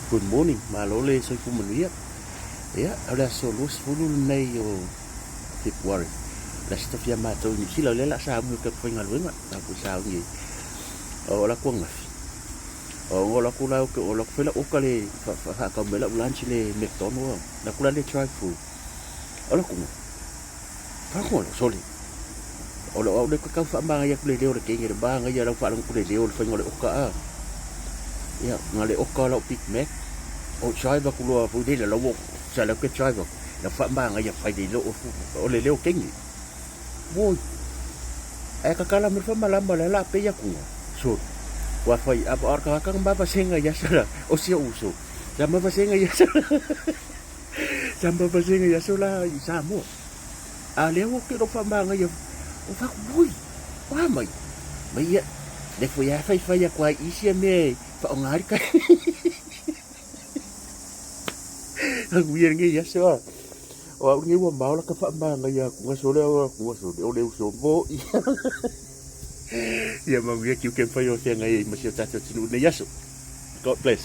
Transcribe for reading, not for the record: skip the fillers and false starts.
Good morning, malole soy fumanuia. Ya, ada solus fulu nei o February. La stofia mato ni sila lela sa mu ke pengal wenga na ku sa ngi. O la ku ngafi. O la ku la ke o la fela o kale fa ka mela lunch le metono na ku la le try food. O la ku. Fa ko lo soli. O la o de ka fa ma ya ku le le o ke ngi ba nga ya la fa lang ku le le o fa ngole o ka. Ya, ngale o ka la Big Mac. O chai ba ku lo fu de la wo sa la ke chai ba. La fa ma nga ya fa de lo o le le o ke ngi. Voi. E ka kala mir fa malamba la pe ya ku. So, wa fai apa or ka kang ba pasenga ya sala o sia uso. Sama pasenga ya sala. Sama pasenga ya sala i samo. A le wo ke ro fa ma nga ya. O fa vui. Wa mai. Mai ya. Le fo ya fai fai ya kwa isia me fa ngari ka. Aku yang ngi ya so. O ngi wa mau la ka fa ma nga ya ku so le ku so o le so bo. Ya mau ya ki ke fa yo te ngai ma si ta tinu ne ya so. God bless.